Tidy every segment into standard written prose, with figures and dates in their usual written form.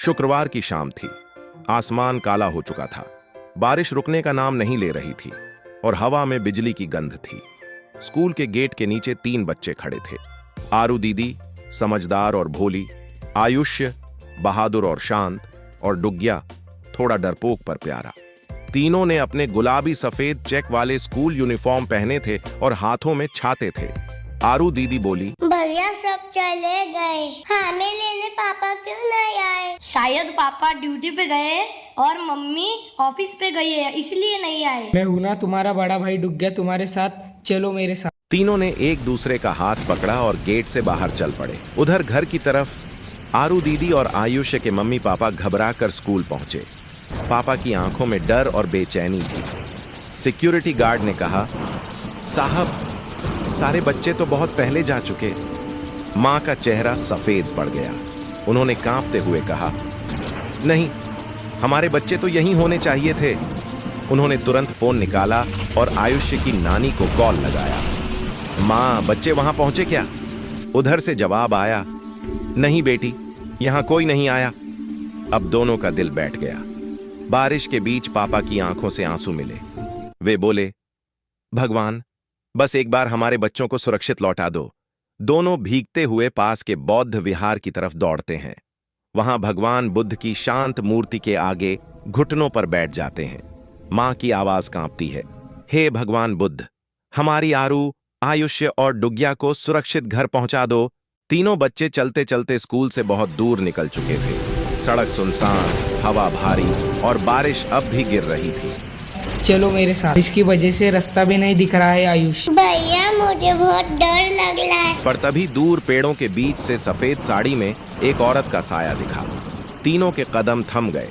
शुक्रवार की शाम थी। आसमान काला हो चुका था। बारिश रुकने का नाम नहीं ले रही थी और हवा में बिजली की गंध थी। स्कूल के गेट के नीचे 3 बच्चे खड़े थे। आरू दीदी, समझदार और भोली, आयुष्य, बहादुर और शांत, और डुग्गिया, थोड़ा डरपोक पर प्यारा। तीनों ने अपने गुलाबी सफेद चेक वाले स्कूल यूनिफॉर्म पहने थे और हाथों में छाते थे। आरू दीदी बोली, भैया सब चले गए, हमें लेने पापा क्यों नहीं आए? शायद पापा ड्यूटी पे गए और मम्मी ऑफिस पे गई है, इसलिए नहीं आए। मैं हूं ना तुम्हारा बड़ा भाई डुग्गिया, तुम्हारे साथ, चलो मेरे साथ। तीनों ने एक दूसरे का हाथ पकड़ा और गेट से बाहर चल पड़े। उधर घर की तरफ आरू दीदी और आयुष्य के मम्मी पापा घबरा कर स्कूल पहुंचे। पापा की आंखों में डर और बेचैनी थी। सिक्योरिटी गार्ड ने कहा, साहब, सारे बच्चे तो बहुत पहले जा चुके। मां का चेहरा सफेद पड़ गया। उन्होंने कांपते हुए कहा, नहीं, हमारे बच्चे तो यहीं होने चाहिए थे। उन्होंने तुरंत फोन निकाला और आयुष्य की नानी को कॉल लगाया। मां, बच्चे वहां पहुंचे क्या? उधर से जवाब आया, नहीं बेटी, यहां कोई नहीं आया। अब दोनों का दिल बैठ गया। बारिश के बीच पापा की आंखों से आंसू मिले। वे बोले, भगवान, बस एक बार हमारे बच्चों को सुरक्षित लौटा दो। दोनों भीगते हुए पास के बौद्ध विहार की तरफ दौड़ते हैं। वहां भगवान बुद्ध की शांत मूर्ति के आगे घुटनों पर बैठ जाते हैं। मां की आवाज कांपती है, हे भगवान बुद्ध, हमारी आरू, आयुष्य और डुग्गिया को सुरक्षित घर पहुंचा दो। तीनों बच्चे चलते चलते स्कूल से बहुत दूर निकल चुके थे। सड़क सुनसान, हवा भारी और बारिश अब भी गिर रही थी। चलो मेरे साथ, इसकी वजह से रास्ता भी नहीं दिख रहा है आयुष। भैया मुझे बहुत डर लग रहा है। पर तभी दूर पेड़ों के बीच से सफेद साड़ी में एक औरत का साया दिखा। तीनों के कदम थम गए।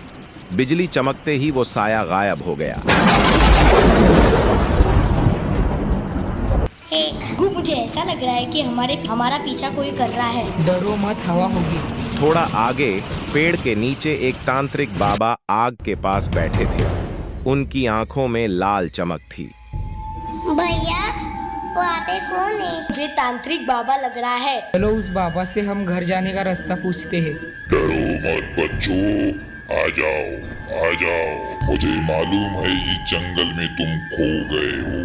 बिजली चमकते ही वो साया गायब हो गया। गुगु, मुझे ऐसा लग रहा है कि हमारा पीछा कोई कर रहा है। डरो मत, हवा होगी। थोड़ा आगे पेड़ के नीचे एक तांत्रिक बाबा आग के पास बैठे थे। उनकी आंखों में लाल चमक थी। भैया, वहाँ पे कौन है? मुझे तांत्रिक बाबा लग रहा है। चलो उस बाबा से हम घर जाने का रास्ता पूछते हैं। डरो मत बच्चों, आ जाओ, आ जाओ। मुझे मालूम है इस जंगल में तुम खो गए हो।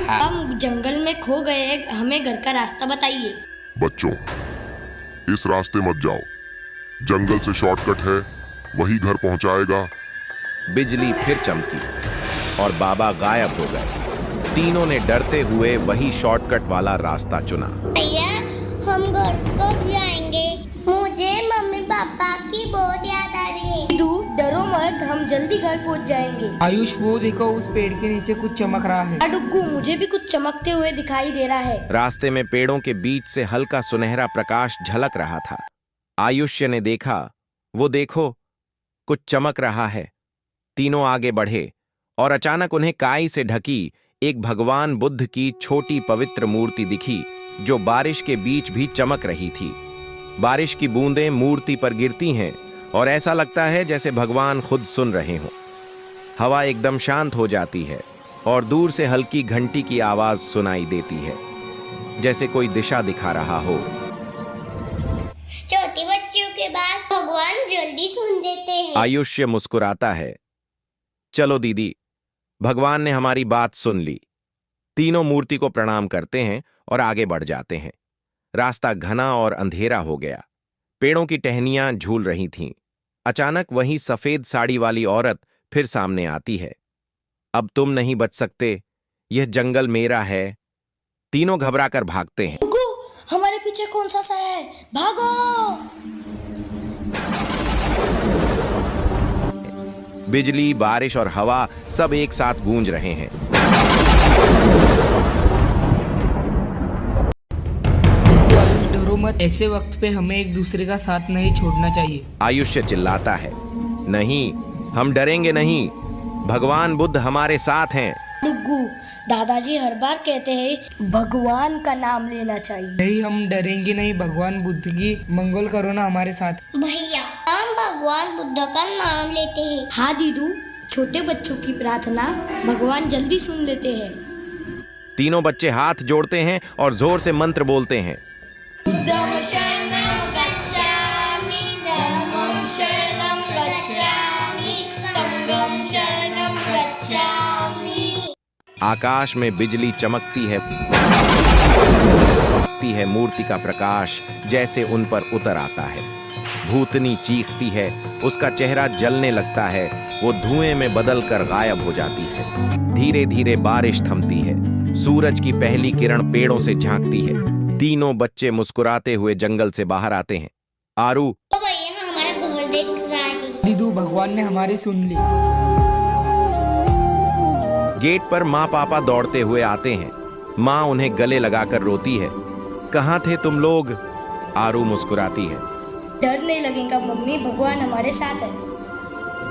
हम जंगल में खो गए हैं, हमें घर का रास्ता बताइए। बच्चों, इस रास्ते मत जाओ, जंगल से शॉर्टकट है, वही घर पहुंचाएगा। बिजली फिर चमकी और बाबा गायब हो गए। तीनों ने डरते हुए वही शॉर्टकट वाला रास्ता चुना। भैया, हम घर कब जाएंगे? मुझे मम्मी पापा की बहुत याद आ रही है। डरो मत, हम जल्दी घर पहुंच जाएंगे। आयुष, वो देखो, उस पेड़ के नीचे कुछ चमक रहा है। डुग्गू, मुझे भी कुछ चमकते हुए दिखाई दे रहा है। रास्ते में पेड़ों के बीच से हल्का सुनहरा प्रकाश झलक रहा था। आयुष्य ने देखा, वो देखो, कुछ चमक रहा है। तीनों आगे बढ़े और अचानक उन्हें काई से ढकी एक भगवान बुद्ध की छोटी पवित्र मूर्ति दिखी, जो बारिश के बीच भी चमक रही थी। बारिश की बूंदें मूर्ति पर गिरती हैं और ऐसा लगता है जैसे भगवान खुद सुन रहे हों। हवा एकदम शांत हो जाती है और दूर से हल्की घंटी की आवाज सुनाई देती है, जैसे कोई दिशा दिखा रहा हो। छोटी बच्चियों के बाद भगवान जल्दी सुन देते हैं। आयुष्य मुस्कुराता है, चलो दीदी, भगवान ने हमारी बात सुन ली। तीनों मूर्ति को प्रणाम करते हैं और आगे बढ़ जाते हैं। रास्ता घना और अंधेरा हो गया। पेड़ों की टहनियां झूल रही थीं। अचानक वही सफेद साड़ी वाली औरत फिर सामने आती है। अब तुम नहीं बच सकते, यह जंगल मेरा है। तीनों घबराकर भागते हैं। गुगु, हमारे पीछे कौन सा साया है? भागो! बिजली, बारिश और हवा सब एक साथ गूंज रहे हैं। देखो आयुष, डरो मत, ऐसे वक्त पे हमें एक दूसरे का साथ नहीं छोड़ना चाहिए। आयुष्य चिल्लाता है, नहीं, हम डरेंगे नहीं, भगवान बुद्ध हमारे साथ हैं। डुग्गू, दादाजी हर बार कहते हैं भगवान का नाम लेना चाहिए। नहीं, हम डरेंगे नहीं, भगवान बुद्ध की मंगल करो ना हमारे साथ। भैया, हम भगवान बुद्ध का नाम लेते हैं। हाँ दीदू, छोटे बच्चों की प्रार्थना भगवान जल्दी सुन लेते हैं। तीनों बच्चे हाथ जोड़ते हैं और जोर से मंत्र बोलते हैं। बुद्धं शरणं गच्छामि, आकाश में बिजली चमकती है, मूर्ति का प्रकाश जैसे उन पर उतर आता है। भूतनी चीखती है, उसका चेहरा जलने लगता है, वो धुएं में बदलकर गायब हो जाती है। धीरे धीरे बारिश थमती है, सूरज की पहली किरण पेड़ों से झांकती है। तीनों बच्चे मुस्कुराते हुए जंगल से बाहर आते हैं। आरू, तो भैया हमारा घर देख रहा है। दीदू, भगवान ने हमारी सुन ली। गेट पर माँ पापा दौड़ते हुए आते हैं। माँ उन्हें गले लगाकर रोती है। कहाँ थे तुम लोग? आरू मुस्कुराती है। डर नहीं लगेगा मम्मी, भगवान हमारे साथ है।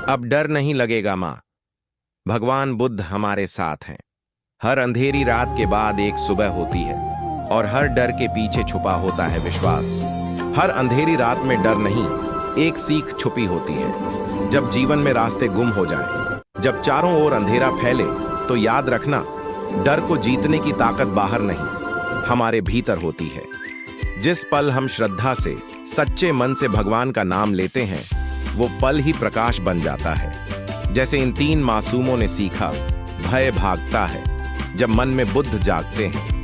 अब डर नहीं लगेगा माँ, भगवान बुद्ध हमारे साथ हैं। हर अंधेरी रात के बाद एक सुबह होती है और हर डर के पीछे छुपा होता है विश्वास। हर अंधेरी रात में डर नहीं, एक सीख छुपी होती है। जब जीवन में रास्ते गुम हो जाएं, जब चारों ओर अंधेरा फैले, तो याद रखना, डर को जीतने की ताकत बाहर नहीं, हमारे भीतर होती है। जिस पल हम श्रद्धा से, सच्चे मन से भगवान का नाम लेते हैं, वो पल ही प्रकाश बन जाता है। जैसे इन तीन मासूमों ने सीखा, भय भागता है जब मन में बुद्ध जागते हैं।